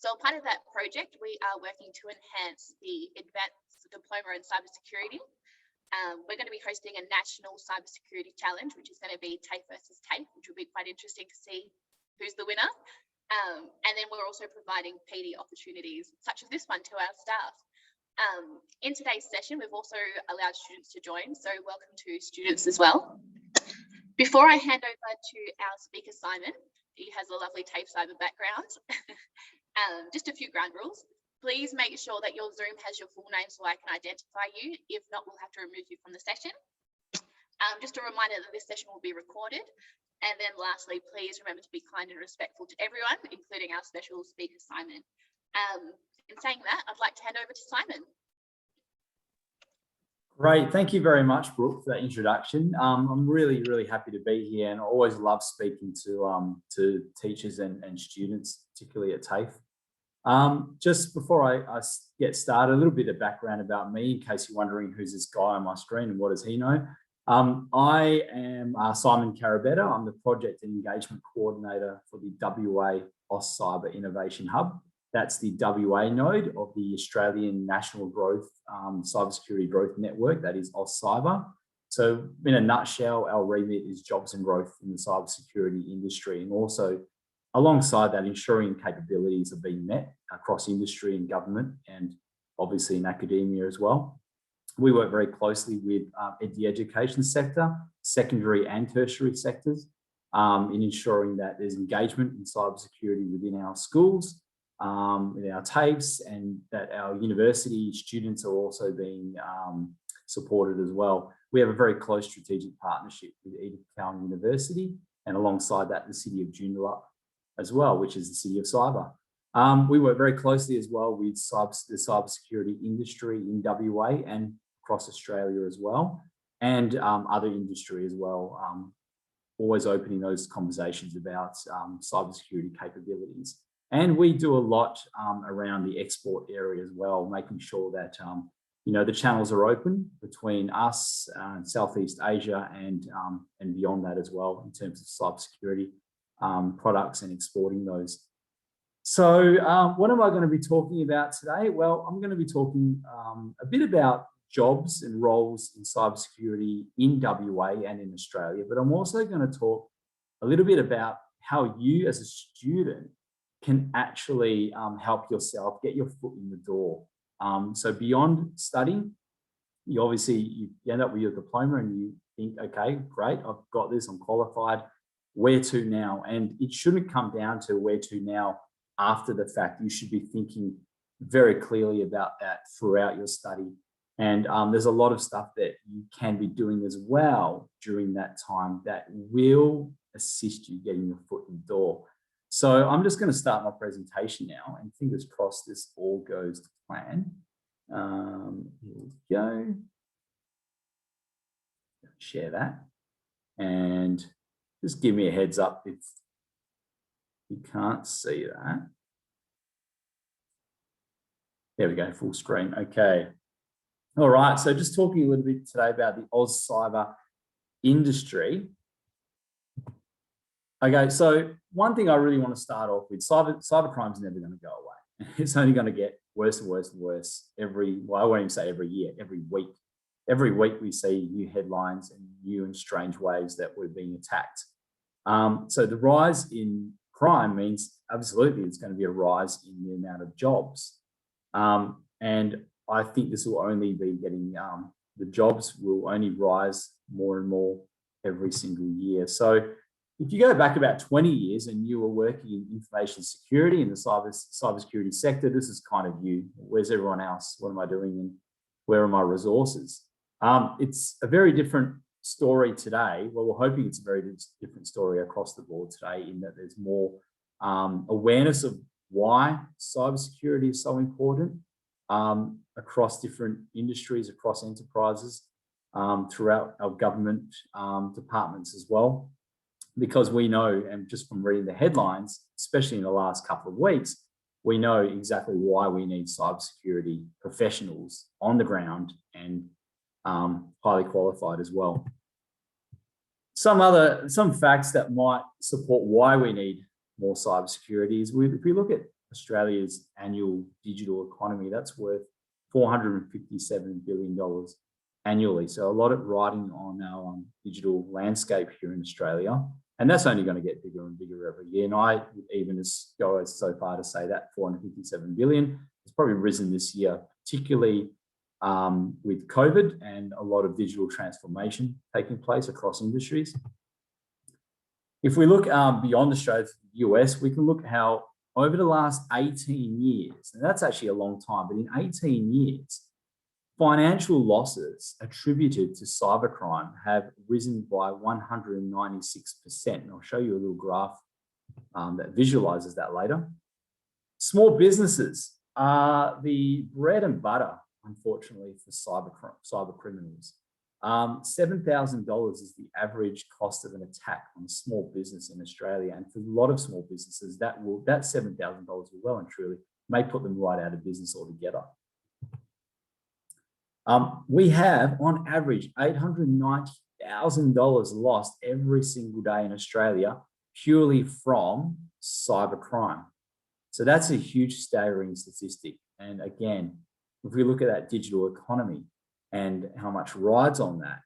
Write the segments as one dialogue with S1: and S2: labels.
S1: So part of that project, we are working to enhance the advanced diploma in cybersecurity. We're going to be hosting a national cybersecurity challenge, which is going to be TAFE versus TAFE, which will be quite interesting to see who's the winner. And then we're also providing PD opportunities, such as this one, to our staff. In today's session, we've also allowed students to join, so welcome to students as well. Before I hand over to our speaker, Simon, he has a lovely TAFEcyber background. Just a few ground rules. Please make sure that your Zoom has your full name so I can identify you. If not, we'll have to remove you from the session. Just a reminder that this session will be recorded. And then lastly, please remember to be kind and respectful to everyone, including our special speaker, Simon. In saying that, I'd like to hand over to Simon.
S2: Great. Thank you very much, Brooke, for that introduction. I'm really happy to be here, and I always love speaking to teachers and students, particularly at TAFE. Just before I get started, a little bit of background about me, in case you're wondering who's this guy on my screen and what does he know. I am Simon Carabetta. I'm the Project and Engagement Coordinator for the WA AusCyber Innovation Hub. That's the WA node of the Australian National Growth Cybersecurity Growth Network, that is AusCyber. So in a nutshell, our remit is jobs and growth in the cybersecurity industry, and also alongside that, ensuring capabilities are being met across industry and government, and obviously in academia as well. We work very closely with the education sector, secondary and tertiary sectors, in ensuring that there's engagement in cybersecurity within our schools, in our TAFEs, and that our university students are also being supported as well. We have a very close strategic partnership with Edith Cowan University, and alongside that, the City of Joondalup as well, which is the City of Cyber. We work very closely as well with the cybersecurity industry in WA and across Australia as well, and other industry as well, always opening those conversations about cybersecurity capabilities. And we do a lot around the export area as well, making sure that the channels are open between us, Southeast Asia, and beyond that as well, in terms of cybersecurity products and exporting those. So what am I going to be talking about today? Well, I'm going to be talking a bit about jobs and roles in cybersecurity in WA and in Australia, but I'm also going to talk a little bit about how you as a student can actually help yourself get your foot in the door. So beyond studying, you end up with your diploma and you think, okay, great, I've got this, I'm qualified. Where to now? And it shouldn't come down to where to now after the fact. You should be thinking very clearly about that throughout your study. And there's a lot of stuff that you can be doing as well during that time that will assist you getting your foot in the door. So I'm just going to start my presentation now, and fingers crossed this all goes to plan. Here we go. Share that. And just give me a heads up if you can't see that. There we go, full screen. Okay. All right, so just talking a little bit today about the AusCyber industry. Okay, so one thing I really want to start off with, cybercrime is never going to go away. It's only going to get worse and worse and worse well, I won't even say every year, every week. Every week we see new headlines and new and strange ways that we're being attacked. So the rise in crime means absolutely it's going to be a rise in the amount of jobs. And I think this will only be getting, the jobs will only rise more and more every single year. So if you go back about 20 years and you were working in information security in the cybersecurity sector, this is kind of you. Where's everyone else? What am I doing? And where are my resources? It's a very different story today. Well, we're hoping it's a very different story across the board today, in that there's more awareness of why cybersecurity is so important across different industries, across enterprises, throughout our government departments as well. Because we know, and just from reading the headlines, especially in the last couple of weeks, we know exactly why we need cybersecurity professionals on the ground and highly qualified as well. Some facts that might support why we need more cybersecurity is if we look at Australia's annual digital economy. That's worth $457 billion annually. So a lot of riding on our digital landscape here in Australia. And that's only going to get bigger and bigger every year. And I would even go so far to say that 457 billion has probably risen this year, particularly with COVID and a lot of digital transformation taking place across industries. If we look beyond Australia to the US, we can look how over the last 18 years, and that's actually a long time, but in 18 years, financial losses attributed to cybercrime have risen by 196%. And I'll show you a little graph that visualizes that later. Small businesses are the bread and butter, unfortunately, for cyber criminals. $7,000 is the average cost of an attack on a small business in Australia. And for a lot of small businesses, that $7,000 will well and truly may put them right out of business altogether. We have, on average, $890,000 lost every single day in Australia purely from cybercrime. So that's a huge staggering statistic. And again, if we look at that digital economy and how much rides on that,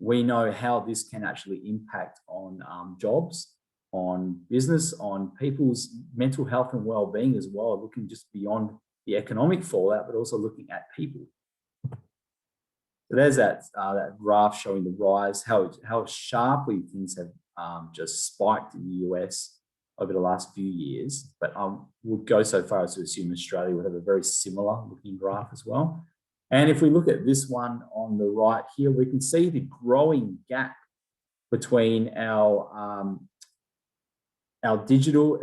S2: we know how this can actually impact on jobs, on business, on people's mental health and well-being as well, looking just beyond the economic fallout, but also looking at people. So there's that graph showing the rise, how sharply things have just spiked in the US over the last few years. But I would go so far as to assume Australia would have a very similar looking graph as well. And if we look at this one on the right here, we can see the growing gap between our digital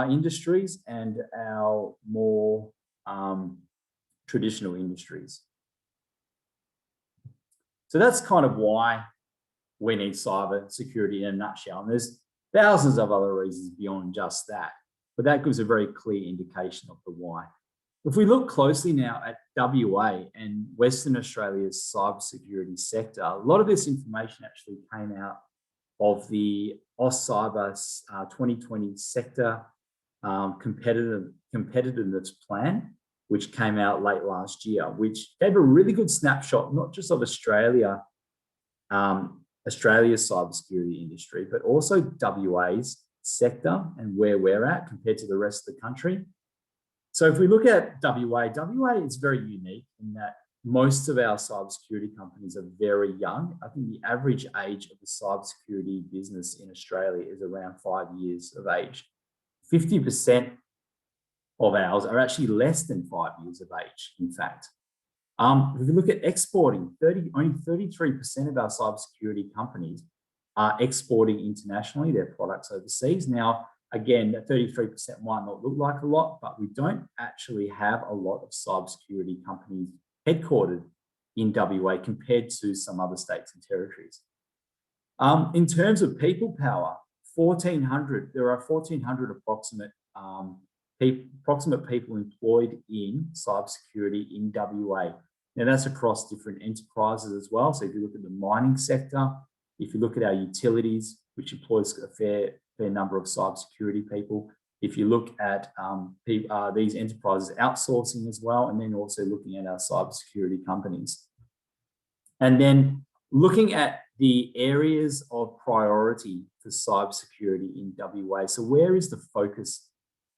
S2: industries and our more traditional industries. So that's kind of why we need cyber security in a nutshell. And there's thousands of other reasons beyond just that, but that gives a very clear indication of the why. If we look closely now at WA and Western Australia's cybersecurity sector, a lot of this information actually came out of the AusCyber 2020 sector competitiveness plan, which came out late last year, which gave a really good snapshot, not just of Australia's cybersecurity industry, but also WA's sector and where we're at compared to the rest of the country. So if we look at WA is very unique in that most of our cybersecurity companies are very young. I think the average age of a cybersecurity business in Australia is around 5 years of age. 50% of ours are actually less than 5 years of age, in fact. If we look at exporting, only 33% of our cybersecurity companies are exporting internationally, their products overseas. Now, again, that 33% might not look like a lot, but we don't actually have a lot of cybersecurity companies headquartered in WA compared to some other states and territories. In terms of people power, there are 1,400 approximate people employed in cybersecurity in WA. Now that's across different enterprises as well. So if you look at the mining sector, if you look at our utilities, which employs a fair number of cybersecurity people, if you look at these enterprises outsourcing as well, and then also looking at our cybersecurity companies. And then looking at the areas of priority for cybersecurity in WA. So where is the focus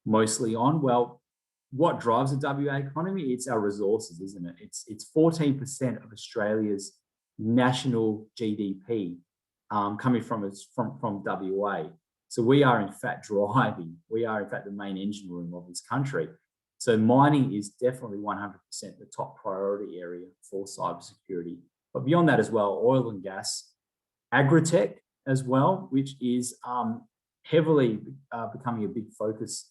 S2: mostly on? Well, what drives the WA economy? It's our resources, isn't it? It's 14% of Australia's national GDP coming from WA. So we are in fact driving, we are in fact the main engine room of this country. So mining is definitely 100% the top priority area for cybersecurity. But beyond that as well, oil and gas, agritech as well, which is heavily becoming a big focus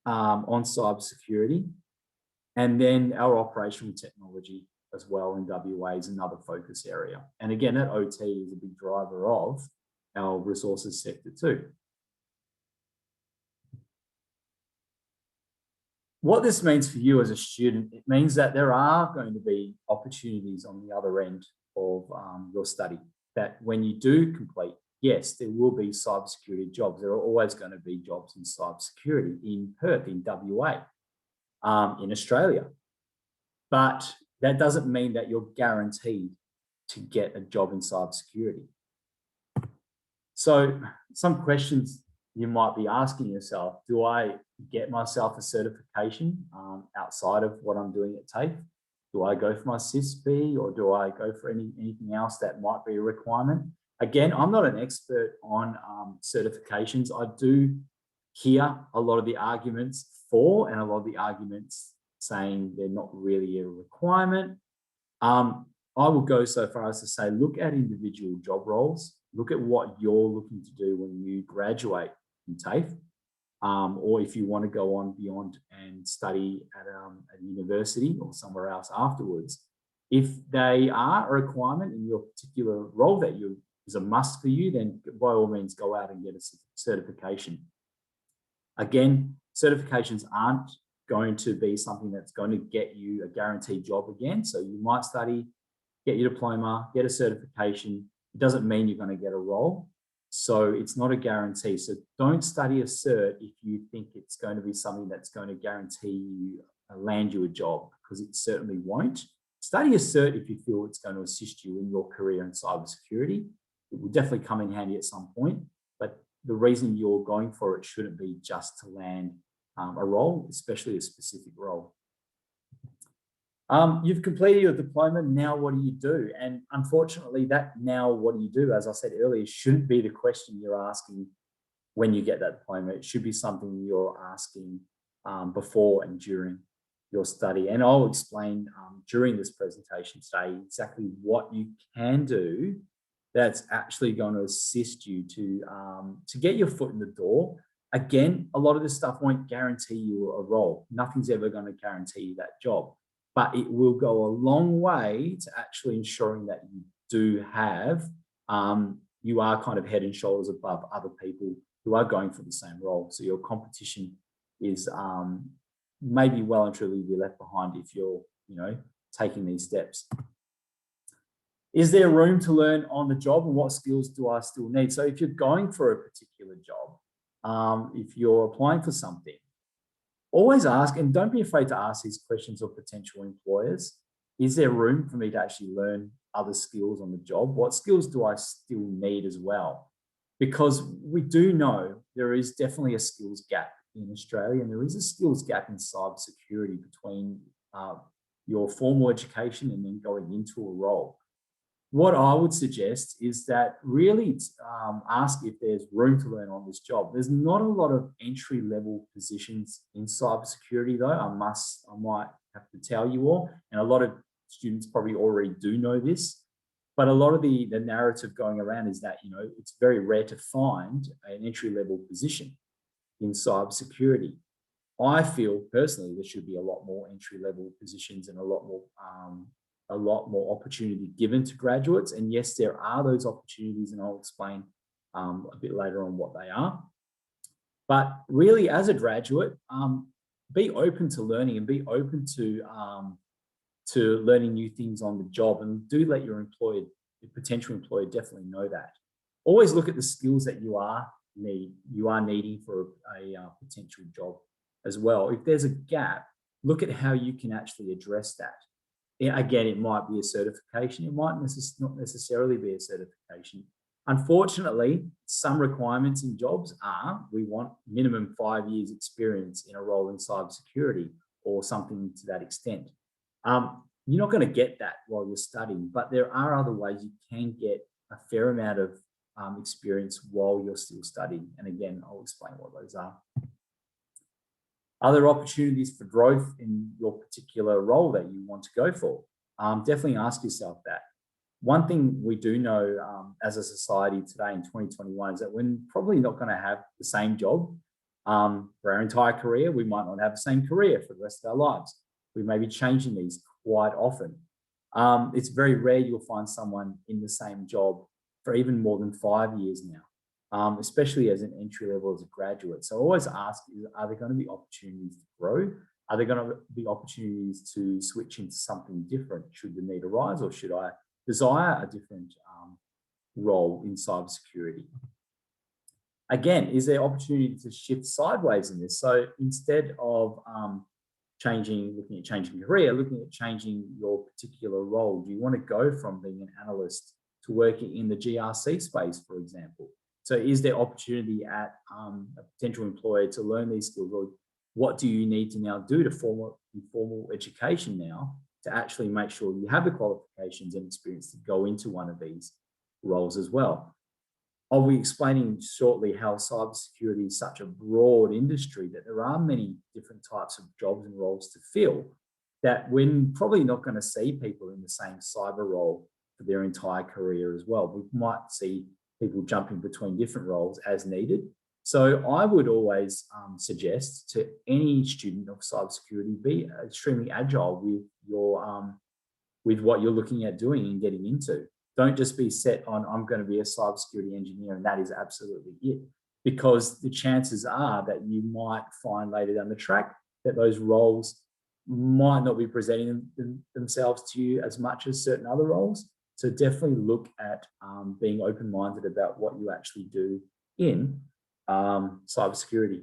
S2: on cybersecurity. And then our operational technology as well in WA is another focus area. And again, that OT is a big driver of our resources sector too. What this means for you as a student, it means that there are going to be opportunities on the other end of your study, that when you do complete yes, there will be cybersecurity jobs. There are always going to be jobs in cybersecurity in Perth, in WA, in Australia. But that doesn't mean that you're guaranteed to get a job in cybersecurity. So some questions you might be asking yourself: do I get myself a certification outside of what I'm doing at TAFE? Do I go for my CISB, or do I go for anything else that might be a requirement? Again, I'm not an expert on certifications. I do hear a lot of the arguments for and a lot of the arguments saying they're not really a requirement. I will go so far as to say, look at individual job roles, look at what you're looking to do when you graduate from TAFE, or if you want to go on beyond and study at a university or somewhere else afterwards. If they are a requirement in your particular role that is a must for you, then by all means go out and get a certification. Again, certifications aren't going to be something that's going to get you a guaranteed job again. So you might study, get your diploma, get a certification. It doesn't mean you're going to get a role. So it's not a guarantee. So don't study a cert if you think it's going to be something that's going to guarantee you, land you a job, because it certainly won't. Study a cert if you feel it's going to assist you in your career in cybersecurity. It will definitely come in handy at some point, but the reason you're going for it shouldn't be just to land a role, especially a specific role. You've completed your diploma, now what do you do? And unfortunately, that now what do you do, as I said earlier, shouldn't be the question you're asking when you get that diploma. It should be something you're asking before and during your study. And I'll explain during this presentation today exactly what you can do that's actually going to assist you to get your foot in the door. Again, a lot of this stuff won't guarantee you a role. Nothing's ever going to guarantee you that job, but it will go a long way to actually ensuring that you do have, you are kind of head and shoulders above other people who are going for the same role. So your competition is maybe well and truly be left behind if you're, taking these steps. Is there room to learn on the job, and what skills do I still need? So if you're going for a particular job, if you're applying for something, always ask, and don't be afraid to ask these questions of potential employers. Is there room for me to actually learn other skills on the job? What skills do I still need as well? Because we do know there is definitely a skills gap in Australia, and there is a skills gap in cybersecurity between your formal education and then going into a role. What I would suggest is that really ask if there's room to learn on this job. There's not a lot of entry-level positions in cybersecurity, though. I might have to tell you all, and a lot of students probably already do know this, but a lot of the narrative going around is that, it's very rare to find an entry-level position in cybersecurity. I feel personally there should be a lot more entry-level positions and a lot more opportunity given to graduates. And yes, there are those opportunities, and I'll explain a bit later on what they are. But really, as a graduate, be open to learning and be open to learning new things on the job, and do let your potential employer definitely know that. Always look at the skills that you are needing for a potential job as well. If there's a gap, look at how you can actually address that. Again, it might be a certification. It might not necessarily be a certification. Unfortunately, some requirements in jobs we want minimum 5 years experience in a role in cybersecurity or something to that extent. You're not going to get that while you're studying, but there are other ways you can get a fair amount of experience while you're still studying. And again, I'll explain what those are. Other opportunities for growth in your particular role that you want to go for? Definitely ask yourself that. One thing we do know as a society today in 2021 is that we're probably not going to have the same job for our entire career. We might not have the same career for the rest of our lives. We may be changing these quite often. It's very rare you'll find someone in the same job for even more than 5 years now, especially as an entry level as a graduate. So always ask, are there going to be opportunities to grow? Are there going to be opportunities to switch into something different should the need arise, or should I desire a different role in cybersecurity. Again, is there opportunity to shift sideways in this? So instead of looking at changing career, looking at changing your particular role, do you want to go from being an analyst to working in the GRC space, for example? So is there opportunity at a potential employer to learn these skills, or what do you need to now do to formal education now to actually make sure you have the qualifications and experience to go into one of these roles as well? I'll be explaining shortly how cybersecurity is such a broad industry that there are many different types of jobs and roles to fill, that we're probably not going to see people in the same cyber role for their entire career as well. We might see people jumping between different roles as needed. So I would always suggest to any student of cybersecurity, be extremely agile with what you're looking at doing and getting into. Don't just be set on, I'm going to be a cybersecurity engineer and that is absolutely it. Because the chances are that you might find later down the track that those roles might not be presenting themselves to you as much as certain other roles. So definitely look at being open-minded about what you actually do in cybersecurity.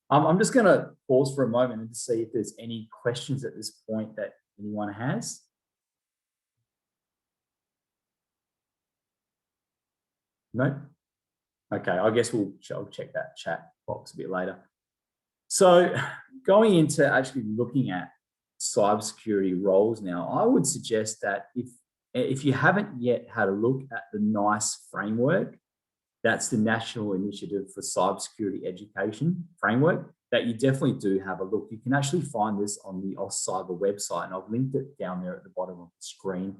S2: I'm just going to pause for a moment and to see if there's any questions at this point that anyone has. No? Okay, I guess I'll check that chat box a bit later. So going into actually looking at cybersecurity roles now, I would suggest that if you haven't yet had a look at the NICE framework, that's the National Initiative for Cybersecurity Education framework, that you definitely do have a look. You can actually find this on the AusCyber website, and I've linked it down there at the bottom of the screen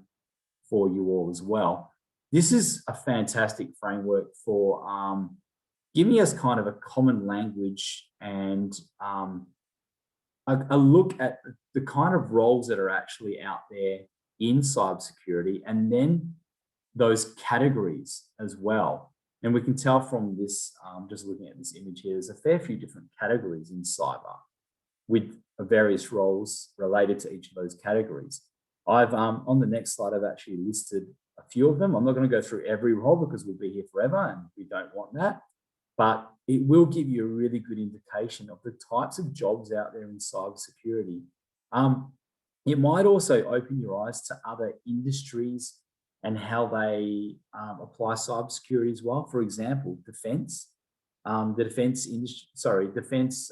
S2: for you all as well. This is a fantastic framework for giving us kind of a common language and a look at the kind of roles that are actually out there in cybersecurity, and then those categories as well. And we can tell from this, just looking at this image here, there's a fair few different categories in cyber with various roles related to each of those categories. I've on the next slide, I've actually listed a few of them. I'm not going to go through every role because we'll be here forever and we don't want that. But it will give you a really good indication of the types of jobs out there in cybersecurity. It might also open your eyes to other industries and how they apply cybersecurity as well. For example, defense. The defense industry, defense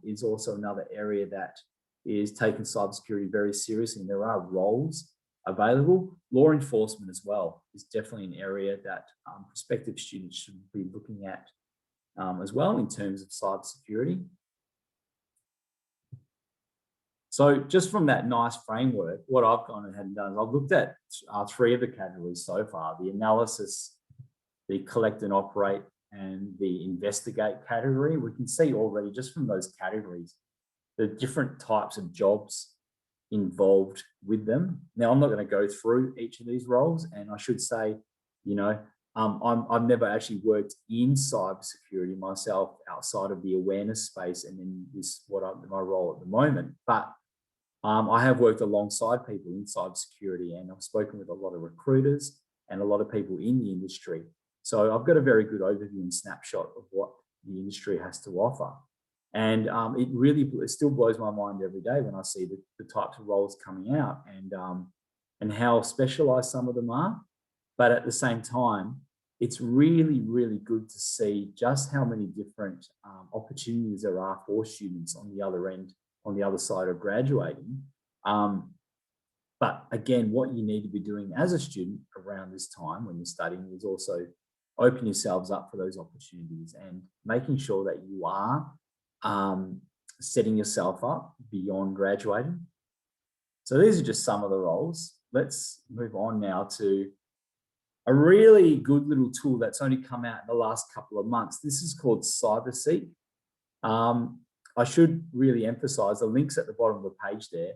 S2: is also another area that is taking cybersecurity very seriously, and there are roles available. Law enforcement as well is definitely an area that prospective students should be looking at as well in terms of cybersecurity. So just from that NICE framework, what I've gone ahead and done is I've looked at 3 of the categories so far: the analysis, the collect and operate, and the investigate category. We can see already just from those categories the different types of jobs involved with them. Now, I'm not going to go through each of these roles, and I should say, you know, I've never actually worked in cybersecurity myself outside of the awareness space, and then my role at the moment. But I have worked alongside people in cybersecurity, and I've spoken with a lot of recruiters and a lot of people in the industry. So I've got a very good overview and snapshot of what the industry has to offer. And it still blows my mind every day when I see the types of roles coming out and how specialized some of them are. But at the same time, it's really, really good to see just how many different opportunities there are for students on the other end, on the other side of graduating. But again, what you need to be doing as a student around this time when you're studying is also open yourselves up for those opportunities and making sure that you are setting yourself up beyond graduating. So these are just some of the roles. Let's move on now to a really good little tool that's only come out in the last couple of months. This is called CyberSeat. I should really emphasize the links at the bottom of the page there.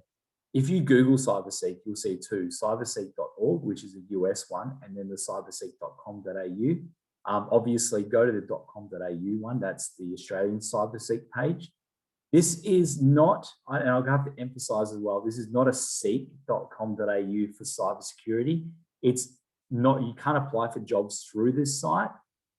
S2: If you Google CyberSeat, you'll see 2, cyberseat.org, which is a US one, and then the cyberseat.com.au. Obviously, go to the .com.au one. That's the Australian CyberSeat page. This is not, and I'll have to emphasize as well, this is not a seek.com.au for cybersecurity. It's you can't apply for jobs through this site.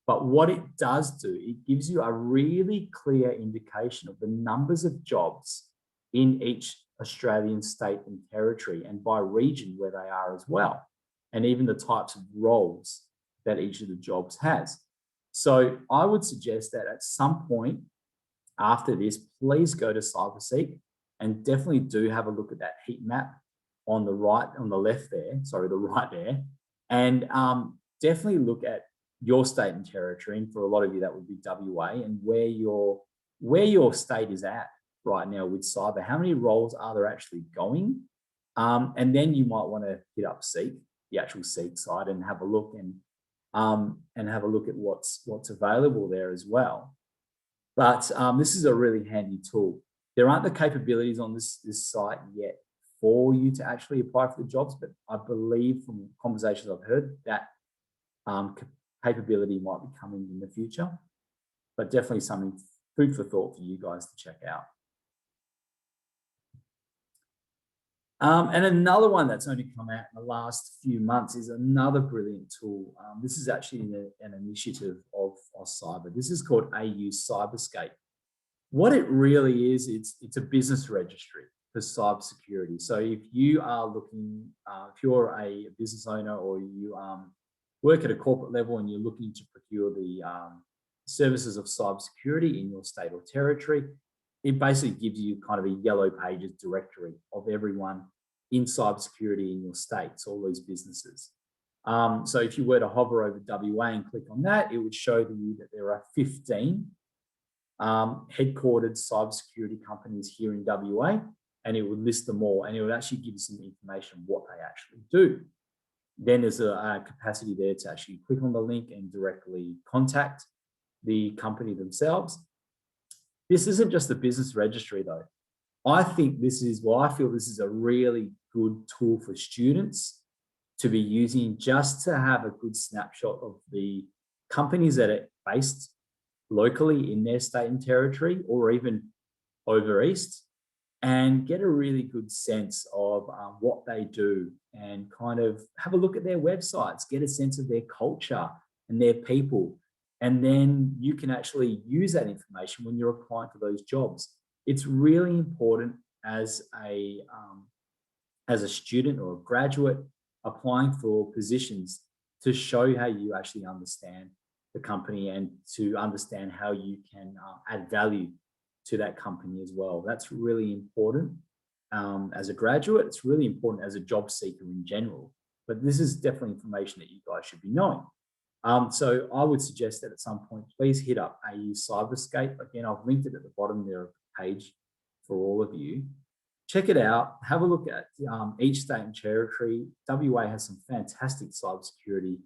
S2: But what it does do, it gives you a really clear indication of the numbers of jobs in each Australian state and territory, and by region where they are as well, and even the types of roles that each of the jobs has. So I would suggest that at some point after this, please go to CyberSeat and definitely do have a look at that heat map on the right, on the left there, sorry, the right there, and definitely look at your state and territory, and for a lot of you that would be WA, and where your state is at right now with cyber. How many roles are there actually going? And then you might want to hit up Seek, the actual Seek site, and have a look and have a look at what's available there as well. But this is a really handy tool. There aren't the capabilities on this site yet for you to actually apply for the jobs, but I believe from conversations I've heard that capability might be coming in the future, but definitely something food for thought for you guys to check out. And another one that's only come out in the last few months is another brilliant tool. This is actually an initiative of cyber. This is called AU Cyberscape. What it really is, it's a business registry for cybersecurity. So if you are looking, if you're a business owner or you work at a corporate level and you're looking to procure the services of cybersecurity in your state or territory, it basically gives you kind of a yellow pages directory of everyone in cybersecurity in your states, all these businesses. So if you were to hover over WA and click on that, it would show you that there are 15 headquartered cybersecurity companies here in WA, and it would list them all, and it would actually give you some information of what they actually do. Then there's a capacity there to actually click on the link and directly contact the company themselves. This isn't just a business registry though. I think this is, well, I feel this is a really good tool for students to be using, just to have a good snapshot of the companies that are based locally in their state and territory, or even over east, and get a really good sense of what they do, and kind of have a look at their websites, get a sense of their culture and their people. And then you can actually use that information when you're applying for those jobs. It's really important as a student or a graduate applying for positions to show how you actually understand the company, and to understand how you can add value to that company as well. That's really important as a graduate. It's really important as a job seeker in general, but this is definitely information that you guys should be knowing. So I would suggest that at some point, please hit up AU Cyberscape. Again, I've linked it at the bottom there of the page for all of you. Check it out. Have a look at each state and territory. WA has some fantastic cybersecurity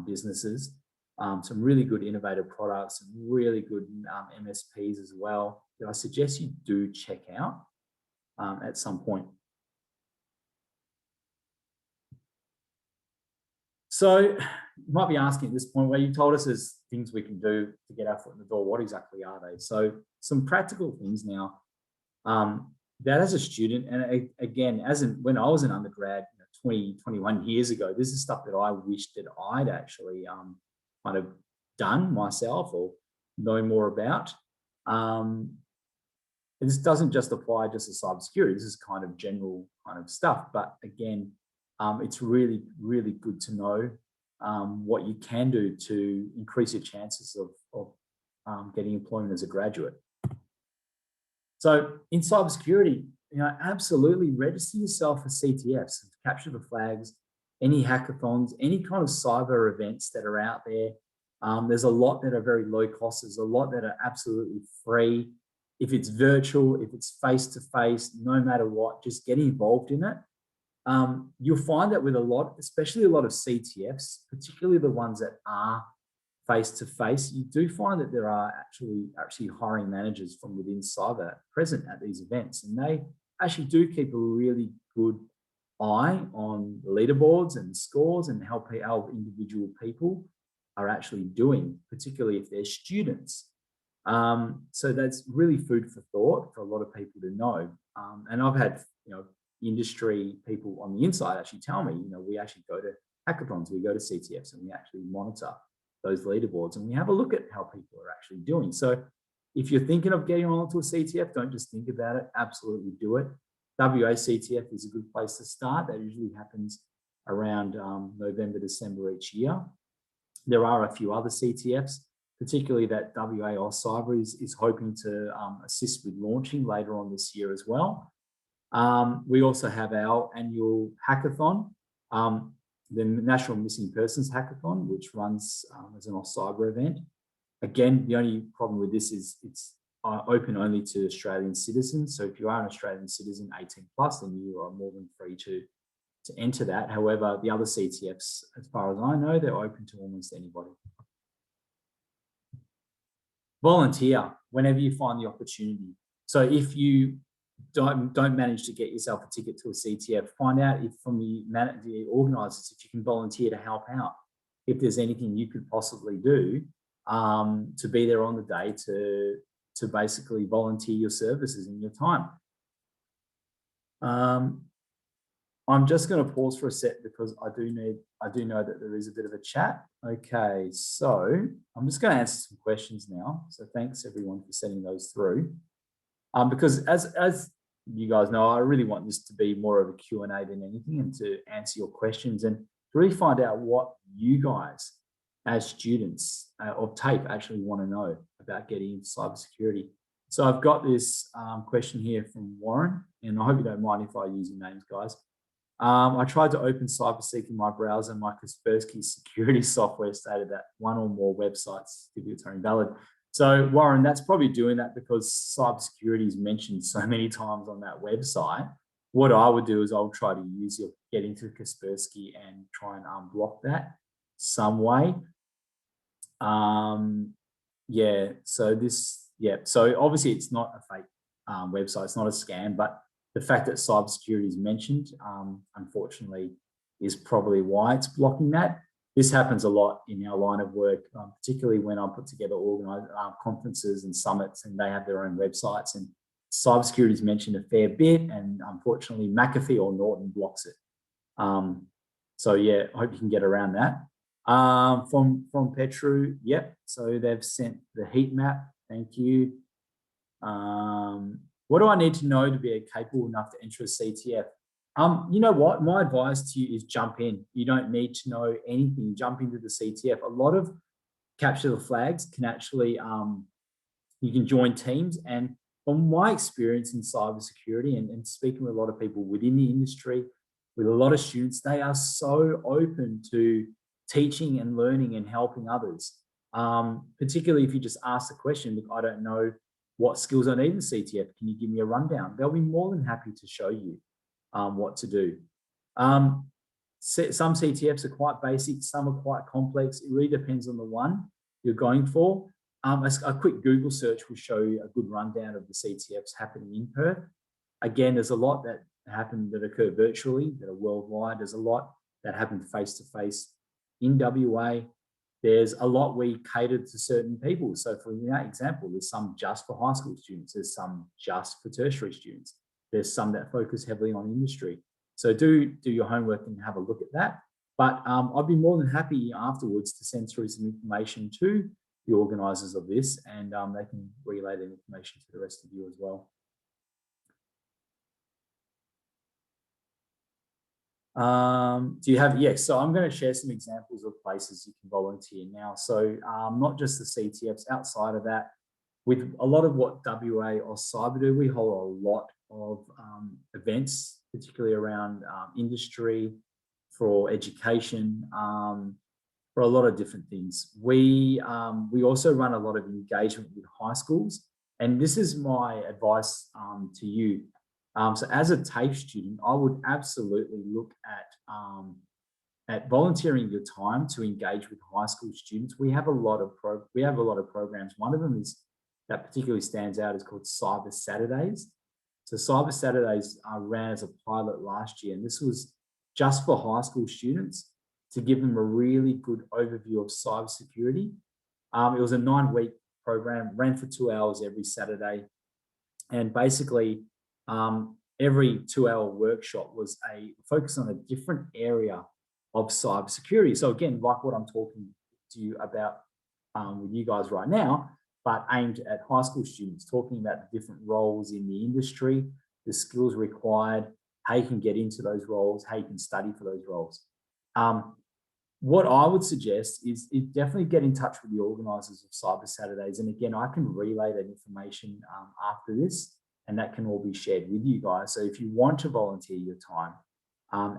S2: businesses, some really good innovative products, and really good MSPs as well, that I suggest you do check out at some point. So you might be asking at this point, well, you told us there's things we can do to get our foot in the door. What exactly are they? So some practical things now that as a student, and again, when I was an undergrad 20, 21 years ago, this is stuff that I wish that I'd actually kind of done myself or know more about. This doesn't just apply just to cybersecurity. This is kind of general kind of stuff. But again, it's really, really good to know what you can do to increase your chances of getting employment as a graduate. So in cybersecurity, absolutely register yourself for CTFs, capture the flags, any hackathons, any kind of cyber events that are out there. There's a lot that are very low cost. There's a lot that are absolutely free. If it's virtual, if it's face-to-face, no matter what, just get involved in it. You'll find that with especially a lot of CTFs, particularly the ones that are face-to-face, you do find that there are actually hiring managers from within cyber present at these events, and they actually do keep a really good eye on leaderboards and scores and how individual people are actually doing, particularly if they're students. So that's really food for thought for a lot of people to know. And I've had industry people on the inside actually tell me, we actually go to hackathons. We go to CTFs and we actually monitor those leaderboards and we have a look at how people are actually doing. So if you're thinking of getting onto a CTF, don't just think about it, absolutely do it. WA CTF is a good place to start. That usually happens around November, December each year. There are a few other CTFs, particularly that WA CyberScape is hoping to assist with launching later on this year as well. We also have our annual hackathon, the National Missing Persons Hackathon, which runs as an off-cyber event. Again, the only problem with this is it's open only to Australian citizens. So if you are an Australian citizen 18 plus, then you are more than free to enter that. However, the other CTFs, as far as I know, they're open to almost anybody. Volunteer whenever you find the opportunity. So if you don't manage to get yourself a ticket to a CTF, find out if from the organisers, if you can volunteer to help out. If there's anything you could possibly do to be there on the day to basically volunteer your services and your time. I'm just going to pause for a sec because I do know that there is a bit of a chat. Okay, so I'm just going to answer some questions now. So thanks everyone for sending those through. Because as you guys know, I really want this to be more of a Q&A than anything and to answer your questions and really find out what you guys as students of TAFE actually want to know about getting into cybersecurity. So I've got this question here from Warren, and I hope you don't mind if I use your names, guys. I tried to open CyberSeat in my browser. My Kaspersky security software stated that one or more websites certificates are invalid. So Warren, that's probably doing that because cybersecurity is mentioned so many times on that website. What I would do is I'll try to get into Kaspersky and try and unblock that some way. So obviously it's not a fake website, it's not a scam, but the fact that cybersecurity is mentioned, unfortunately, is probably why it's blocking that. This happens a lot in our line of work, particularly when I put together organized conferences and summits, and they have their own websites. And cybersecurity is mentioned a fair bit, and unfortunately, McAfee or Norton blocks it. So yeah, I hope you can get around that. From Petru, yep. So they've sent the heat map. Thank you. What do I need to know to be capable enough to enter a CTF? You know what? My advice to you is jump in. You don't need to know anything. Jump into the CTF. A lot of capture the flags can actually, you can join teams. And from my experience in cybersecurity and speaking with a lot of people within the industry, with a lot of students, they are so open to teaching and learning and helping others. Particularly if you just ask the question, look, I don't know what skills I need in CTF. Can you give me a rundown? They'll be more than happy to show you what to do. Some CTFs are quite basic, some are quite complex. It really depends on the one you're going for. A quick Google search will show you a good rundown of the CTFs happening in Perth. Again, there's a lot that happen that occur virtually, that are worldwide. There's a lot that happen face-to-face in WA. There's a lot we cater to certain people. So for that example, there's some just for high school students. There's some just for tertiary students. There's some that focus heavily on industry. So do your homework and have a look at that. But I'd be more than happy afterwards to send through some information to the organisers of this, and they can relay that information to the rest of you as well. Do you have, yes, so I'm going to share some examples of places you can volunteer now. So not just the CTFs, outside of that, with a lot of what WA or Cyber do, we hold a lot of events, particularly around industry, for education, for a lot of different things. We also run a lot of engagement with high schools, and this is my advice to you. So as a TAFE student, I would absolutely look at volunteering your time to engage with high school students. We have a lot of programs. One of them is that particularly stands out is called Cyber Saturdays. So Cyber Saturdays ran as a pilot last year, and this was just for high school students to give them a really good overview of cybersecurity. It was a 9-week program, ran for 2 hours every Saturday, and basically every 2-hour workshop was a focus on a different area of cybersecurity. So again, like what I'm talking to you about with you guys right now, but aimed at high school students, talking about the different roles in the industry, the skills required, how you can get into those roles, how you can study for those roles. What I would suggest is definitely get in touch with the organisers of Cyber Saturdays. And again, I can relay that information after this, and that can all be shared with you guys. So if you want to volunteer your time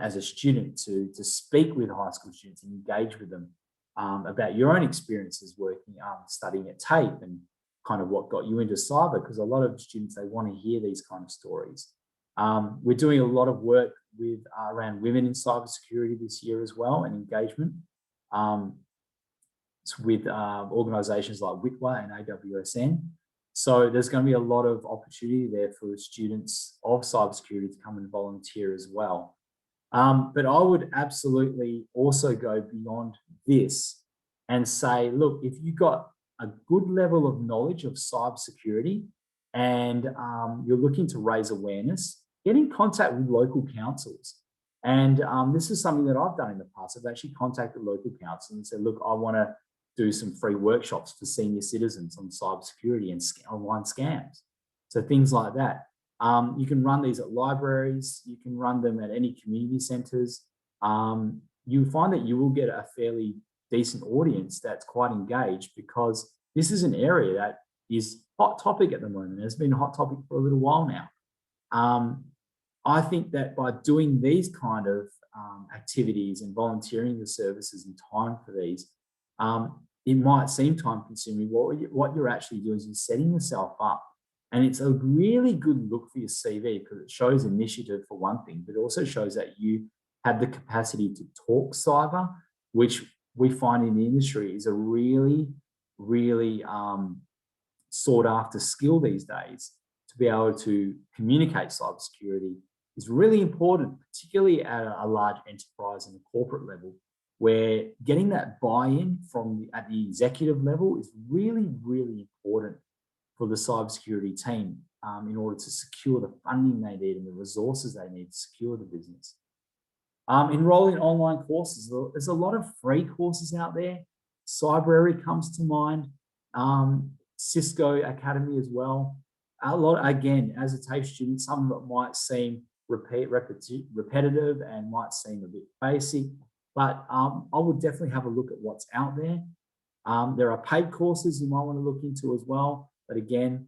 S2: as a student to speak with high school students and engage with them about your own experiences working, studying at TAFE and kind of what got you into cyber, because a lot of students, they want to hear these kind of stories. We're doing a lot of work with around women in cybersecurity this year as well, and engagement with organisations like WITWA and AWSN. So there's going to be a lot of opportunity there for students of cybersecurity to come and volunteer as well. But I would absolutely also go beyond this and say, look, if you've got a good level of knowledge of cybersecurity and you're looking to raise awareness, get in contact with local councils. And this is something that I've done in the past. I've actually contacted local councils and said, look, I want to do some free workshops for senior citizens on cybersecurity and online scams. So things like that. You can run these at libraries. You can run them at any community centres. You find that you will get a fairly decent audience that's quite engaged, because this is an area that is hot topic at the moment. It's been a hot topic for a little while now. I think that by doing these kind of activities and volunteering the services and time for these, it might seem time consuming. What you're actually doing is you're setting yourself up. And it's a really good look for your CV, because it shows initiative for one thing, but it also shows that you have the capacity to talk cyber, which we find in the industry is a really, really sought after skill these days. To be able to communicate cybersecurity is really important, particularly at a large enterprise and a corporate level, where getting that buy-in from at the executive level is really, really important for the cybersecurity team in order to secure the funding they need and the resources they need to secure the business. Enroll in online courses. There's a lot of free courses out there. Cybrary comes to mind. Cisco Academy as well. A lot, again, as a TAFE student, some of it might seem repetitive and might seem a bit basic, but I would definitely have a look at what's out there. There are paid courses you might want to look into as well, but again,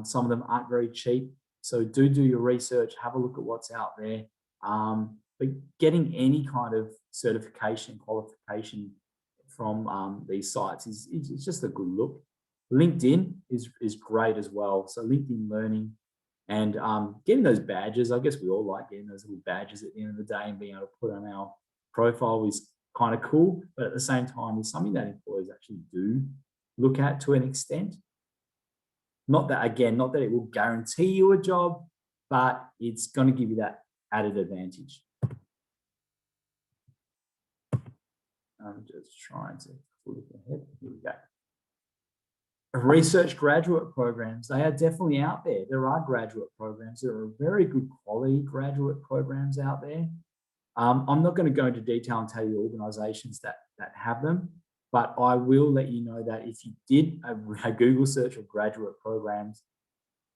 S2: some of them aren't very cheap. So do your research, have a look at what's out there. But getting any kind of certification, qualification from these sites is just a good look. LinkedIn is great as well. So LinkedIn Learning and getting those badges. I guess we all like getting those little badges at the end of the day and being able to put on our profile is kind of cool, but at the same time, it's something that employers actually do look at to an extent. Not that it will guarantee you a job, but it's going to give you that added advantage. I'm just trying to look ahead. Here we go. Research graduate programs, they are definitely out there. There are graduate programs. There are very good quality graduate programs out there. I'm not going to go into detail and tell you organisations that have them, but I will let you know that if you did a Google search of graduate programs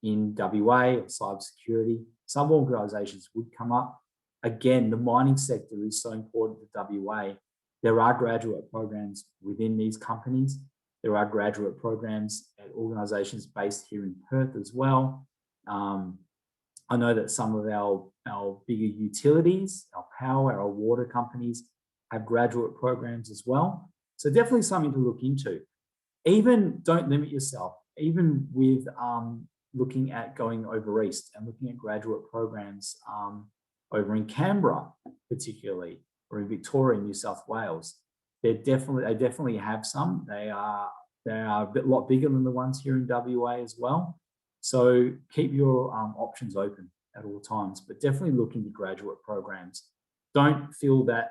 S2: in WA or cybersecurity, some organisations would come up. Again, the mining sector is so important to WA. There are graduate programs within these companies. There are graduate programs at organisations based here in Perth as well. I know that some of our bigger utilities, our power, our water companies have graduate programs as well. So definitely something to look into. Even don't limit yourself, even with looking at going over east and looking at graduate programs over in Canberra, particularly, or in Victoria, New South Wales. They definitely have some. They are a lot bigger than the ones here in WA as well. So keep your options open at all times, but definitely look into graduate programs. Don't feel that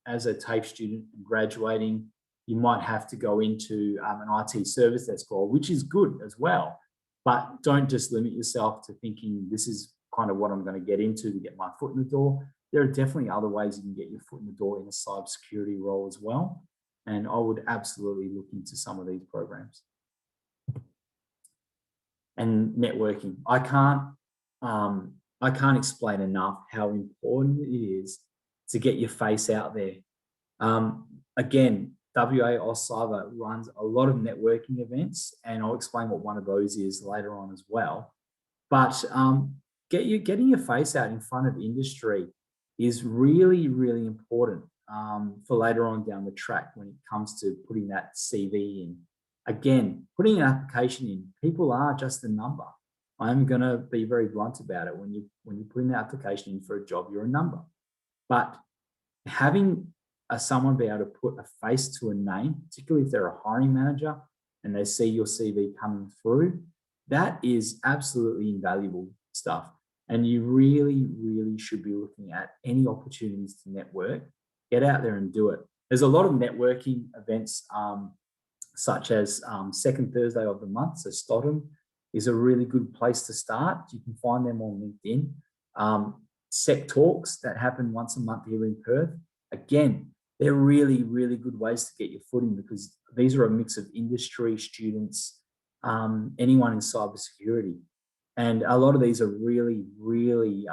S2: as a TAFE student graduating, you might have to go into an IT service desk role, which is good as well. But don't just limit yourself to thinking this is kind of what I'm going to get into to get my foot in the door. there are definitely other ways you can get your foot in the door in a cybersecurity role as well. And I would absolutely look into some of these programs. And networking. I can't explain enough how important it is to get your face out there. Again, WA CyberScape runs a lot of networking events, and I'll explain what one of those is later on as well. But getting your face out in front of industry is really, really important for later on down the track when it comes to putting that CV in. Again, putting an application in, people are just a number. I'm going to be very blunt about it. When you're putting the application in for a job, you're a number. But having someone be able to put a face to a name, particularly if they're a hiring manager and they see your CV coming through, that is absolutely invaluable stuff. And you really, really should be looking at any opportunities to network. Get out there and do it. There's a lot of networking events, such as second Thursday of the month. So Stodham is a really good place to start. You can find them on LinkedIn. Sec talks that happen once a month here in Perth. Again, they're really, really good ways to get your foot in, because these are a mix of industry, students, anyone in cybersecurity. And a lot of these are really, really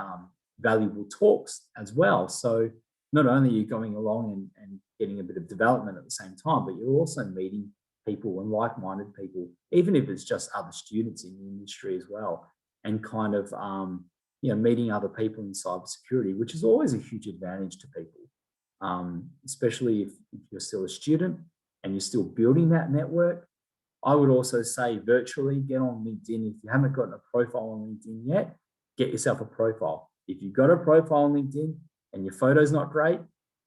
S2: valuable talks as well. So not only are you going along and getting a bit of development at the same time, but you're also meeting people and like-minded people, even if it's just other students in the industry as well, and kind of meeting other people in cybersecurity, which is always a huge advantage to people, especially if you're still a student and you're still building that network. I would also say virtually get on LinkedIn. If you haven't gotten a profile on LinkedIn yet, get yourself a profile. If you've got a profile on LinkedIn and your photo's not great,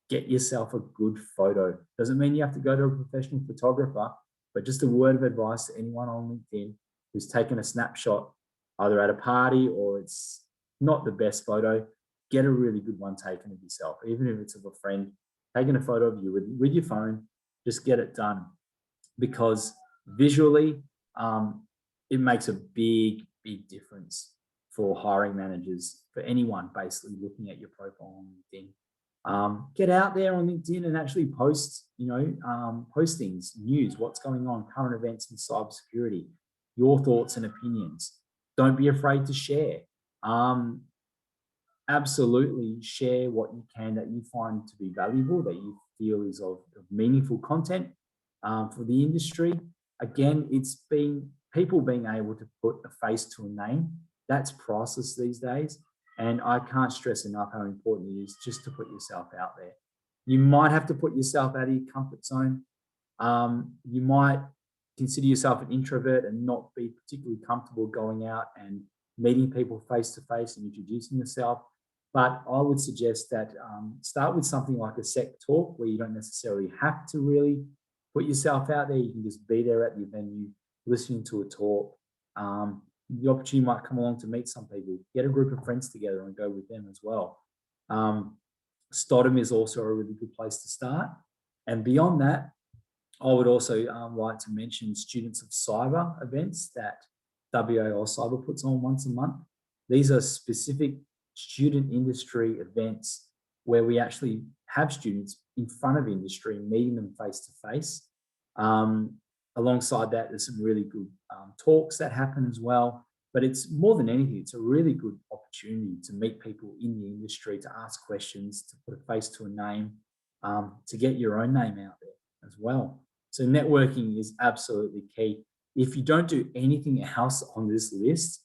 S2: get yourself a good photo. Doesn't mean you have to go to a professional photographer, but just a word of advice to anyone on LinkedIn who's taken a snapshot either at a party or it's not the best photo, get a really good one taken of yourself, even if it's of a friend, taking a photo of you with your phone, just get it done. Because visually, it makes a big, big difference for hiring managers, for anyone basically looking at your profile on LinkedIn. Get out there on LinkedIn and actually post, postings, news, what's going on, current events in cybersecurity, your thoughts and opinions. Don't be afraid to share. Absolutely share what you can that you find to be valuable, that you feel is of meaningful content for the industry. Again, it's been people being able to put a face to a name. That's priceless these days. And I can't stress enough how important it is just to put yourself out there. You might have to put yourself out of your comfort zone. You might consider yourself an introvert and not be particularly comfortable going out and meeting people face to face and introducing yourself. But I would suggest that start with something like a sec talk where you don't necessarily have to really put yourself out there. You can just be there at the venue, listening to a talk. The opportunity might come along to meet some people. Get a group of friends together and go with them as well. Stodham is also a really good place to start. And beyond that, I would also like to mention Students of Cyber events that WA Cyber puts on once a month. These are specific student industry events where we actually have students in front of industry, meeting them face to face. Alongside that, there's some really good talks that happen as well. But it's more than anything, it's a really good opportunity to meet people in the industry, to ask questions, to put a face to a name, to get your own name out there as well. So networking is absolutely key. If you don't do anything else on this list,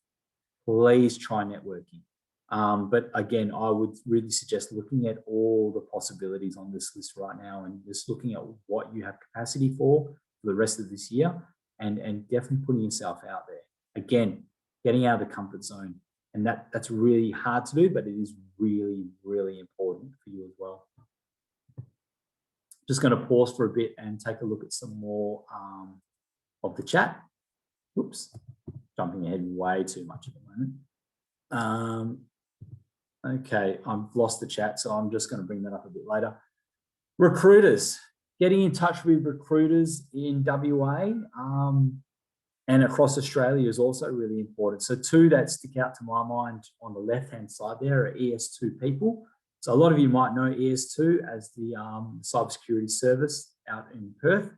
S2: please try networking. But again, I would really suggest looking at all the possibilities on this list right now and just looking at what you have capacity for the rest of this year and definitely putting yourself out there. Again, getting out of the comfort zone. And that's really hard to do, but it is really, really important for you as well. Just going to pause for a bit and take a look at some more of the chat. Oops, jumping ahead way too much at the moment. Okay, I've lost the chat, so I'm just going to bring that up a bit later. Recruiters, getting in touch with recruiters in WA and across Australia is also really important. So two that stick out to my mind on the left-hand side there are ES2 people. So a lot of you might know ES2 as the cybersecurity service out in Perth.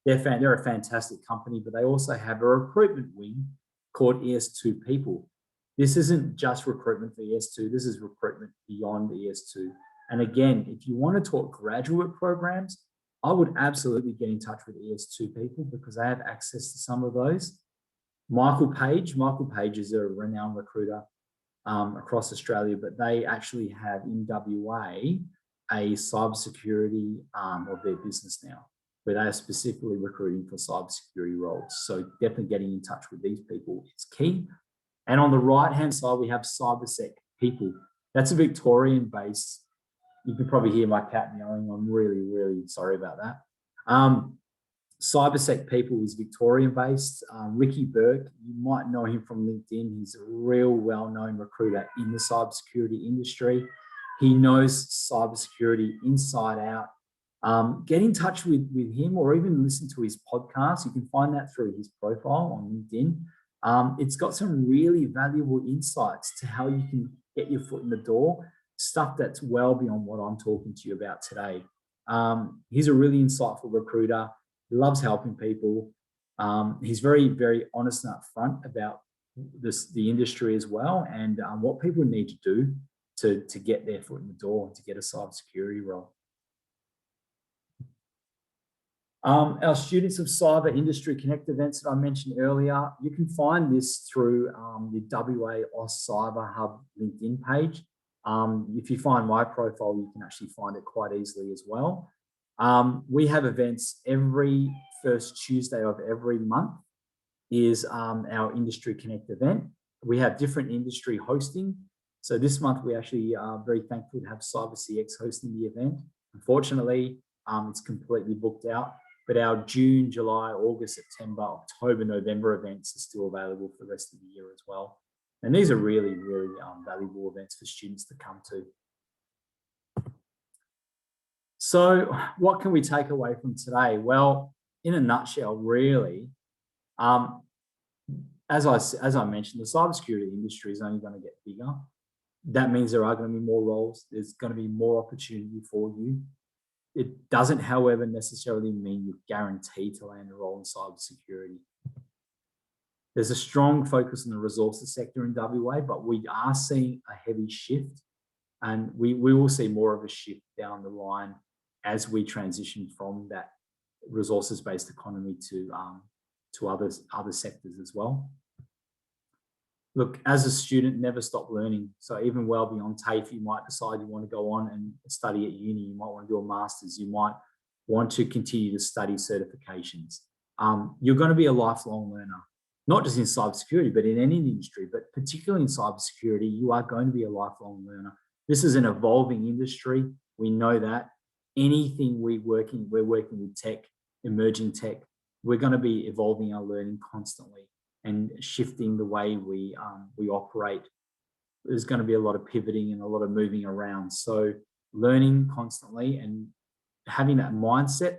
S2: They're a fantastic company, but they also have a recruitment wing called ES2 People. This isn't just recruitment for ES2, this is recruitment beyond ES2. And again, if you want to talk graduate programs, I would absolutely get in touch with ES2 People because they have access to some of those. Michael Page is a renowned recruiter across Australia, but they actually have in WA a cybersecurity arm of their business now, where they are specifically recruiting for cybersecurity roles. So definitely getting in touch with these people is key. And on the right-hand side, we have CyberSec People. That's a Victorian-based. You can probably hear my cat meowing. I'm really, really sorry about that. CyberSec People is Victorian-based. Ricky Burke, you might know him from LinkedIn. He's a real well-known recruiter in the cybersecurity industry. He knows cybersecurity inside out. Get in touch with him or even listen to his podcast. You can find that through his profile on LinkedIn. It's got some really valuable insights to how you can get your foot in the door, stuff that's well beyond what I'm talking to you about today. He's a really insightful recruiter. He loves helping people. He's very, very honest and upfront about the industry as well and what people need to do to get their foot in the door, to get a cybersecurity role. Our Students of Cyber Industry Connect events that I mentioned earlier, you can find this through the WA Aus Cyber Hub LinkedIn page. If you find my profile, you can actually find it quite easily as well. We have events every first Tuesday of every month is our Industry Connect event. We have different industry hosting. So this month we actually are very thankful to have CyberCX hosting the event. Unfortunately, it's completely booked out, but our June, July, August, September, October, November events are still available for the rest of the year as well. And these are really, really valuable events for students to come to. So what can we take away from today? Well, in a nutshell, really, as I mentioned, the cybersecurity industry is only going to get bigger. That means there are going to be more roles. There's going to be more opportunity for you. It doesn't, however, necessarily mean you're guaranteed to land a role in cybersecurity. There's a strong focus on the resources sector in WA, but we are seeing a heavy shift, and we will see more of a shift down the line as we transition from that resources-based economy to other sectors as well. Look, as a student, never stop learning. So even well beyond TAFE, you might decide you want to go on and study at uni. You might want to do a master's. You might want to continue to study certifications. You're going to be a lifelong learner, not just in cybersecurity, but in any industry, but particularly in cybersecurity, you are going to be a lifelong learner. This is an evolving industry. We know that. Anything we're working with tech, emerging tech, we're going to be evolving our learning constantly and shifting the way we operate. There's going to be a lot of pivoting and a lot of moving around. So learning constantly and having that mindset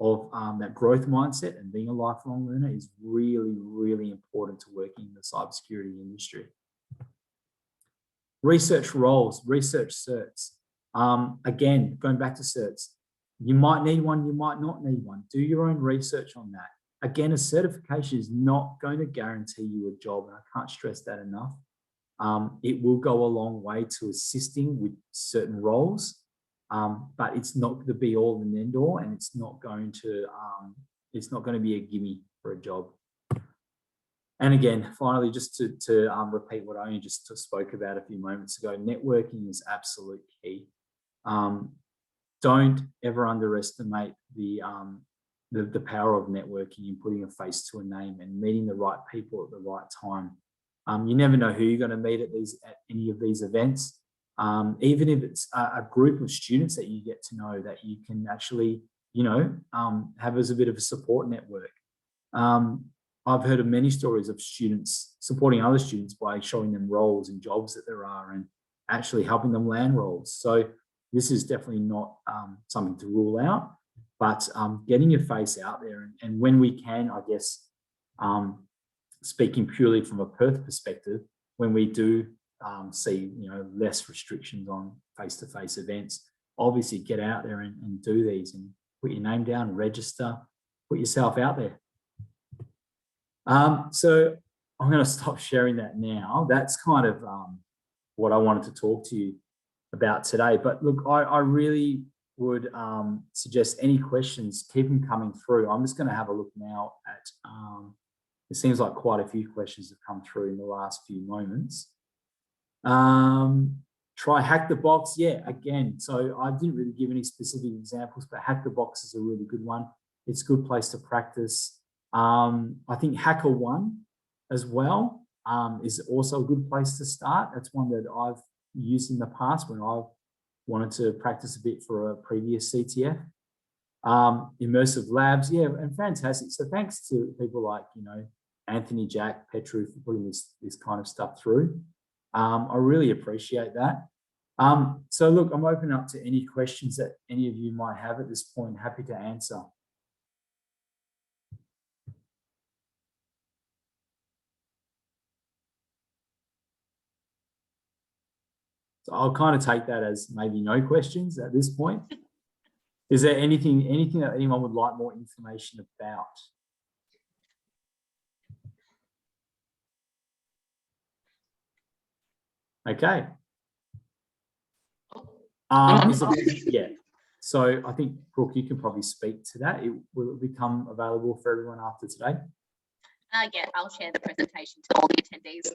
S2: of that growth mindset and being a lifelong learner is really, really important to working in the cybersecurity industry. Research roles, research certs. Again, going back to certs, you might need one, you might not need one. Do your own research on that. Again, a certification is not going to guarantee you a job, and I can't stress that enough. It will go a long way to assisting with certain roles, but it's not the be all and end all, and it's not going to be a gimme for a job. And again, finally, just to repeat what I only just spoke about a few moments ago, networking is absolute key. Don't ever underestimate the power of networking and putting a face to a name and meeting the right people at the right time. You never know who you're going to meet at any of these events. Even if it's a group of students that you get to know that you can actually, have as a bit of a support network. I've heard of many stories of students supporting other students by showing them roles and jobs that there are and actually helping them land roles. So this is definitely not something to rule out, but getting your face out there. And when we can, I guess, speaking purely from a Perth perspective, when we do see, less restrictions on face-to-face events. Obviously, get out there and do these and put your name down, register, put yourself out there. So I'm going to stop sharing that now. That's kind of what I wanted to talk to you about today. But look, I really would suggest any questions, keep them coming through. I'm just going to have a look now at, it seems like quite a few questions have come through in the last few moments. Try Hack the Box. Yeah, again, so I didn't really give any specific examples, but Hack the Box is a really good one. It's a good place to practice. I think HackerOne as well is also a good place to start. That's one that I've used in the past when I've wanted to practice a bit for a previous CTF. Immersive Labs, yeah, and fantastic. So thanks to people like, Anthony, Jack, Petru for putting this kind of stuff through. I really appreciate that. So look, I'm open up to any questions that any of you might have at this point. Happy to answer. So I'll kind of take that as maybe no questions at this point. Is there anything that anyone would like more information about? Okay. Yeah. So I think, Brooke, you can probably speak to that. Will it become available for everyone after today?
S1: Yeah, I'll share the presentation to all the attendees.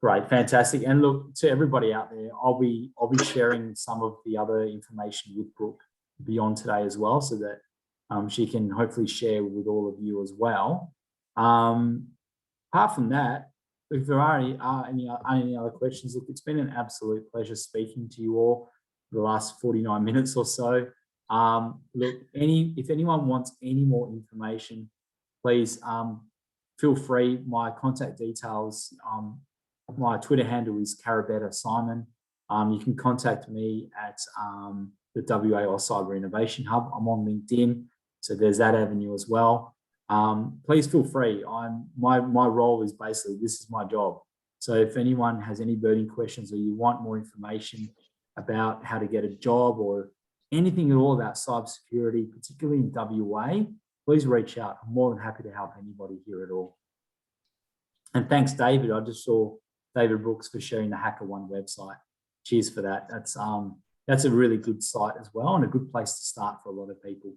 S2: Great, fantastic. And look, to everybody out there, I'll be sharing some of the other information with Brooke beyond today as well, so that she can hopefully share with all of you as well. Apart from that, if there are any other questions, look, it's been an absolute pleasure speaking to you all for the last 49 minutes or so. Look, if anyone wants any more information, please feel free. My contact details, my Twitter handle is Carabetta Simon. You can contact me at the WA Cyber Innovation Hub. I'm on LinkedIn, so there's that avenue as well. Please feel free. My role is basically, this is my job. So if anyone has any burning questions or you want more information about how to get a job or anything at all about cybersecurity, particularly in WA, please reach out. I'm more than happy to help anybody here at all. And thanks, David. I just saw David Brooks for sharing the HackerOne website. Cheers for that. That's a really good site as well, and a good place to start for a lot of people.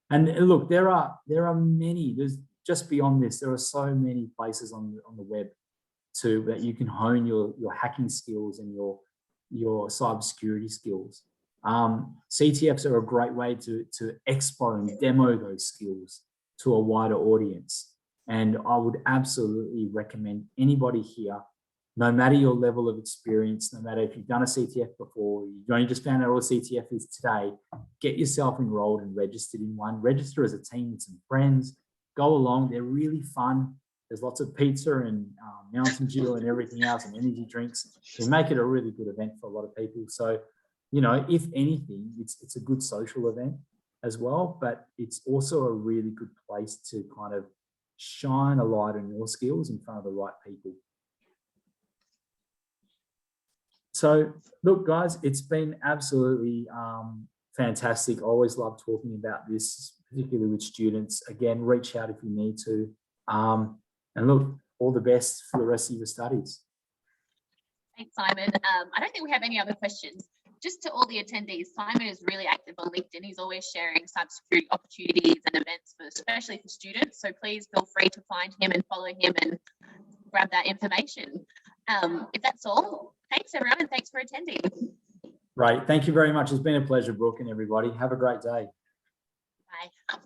S2: And look, there are many. There's just beyond this. There are so many places on the web that you can hone your hacking skills and your cybersecurity skills. CTFs are a great way to expo and demo those skills to a wider audience. And I would absolutely recommend anybody here, no matter your level of experience, no matter if you've done a CTF before, you only just found out what a CTF is today, get yourself enrolled and registered in one. Register as a team with some friends. Go along. They're really fun. There's lots of pizza and Mountain Dew and everything else and energy drinks. They make it a really good event for a lot of people. So, if anything, it's a good social event as well, but it's also a really good place to kind of shine a light on your skills in front of the right people. So look, guys, it's been absolutely fantastic. I always love talking about this, particularly with students. Again, reach out if you need to. And look, all the best for the rest of your studies.
S1: Thanks, Simon. I don't think we have any other questions. Just to all the attendees, Simon is really active on LinkedIn. He's always sharing cybersecurity opportunities and events, especially for students. So please feel free to find him and follow him and grab that information. If that's all, thanks everyone, and thanks for attending.
S2: Right. Thank you very much. It's been a pleasure, Brooke, and everybody. Have a great day.
S1: Bye.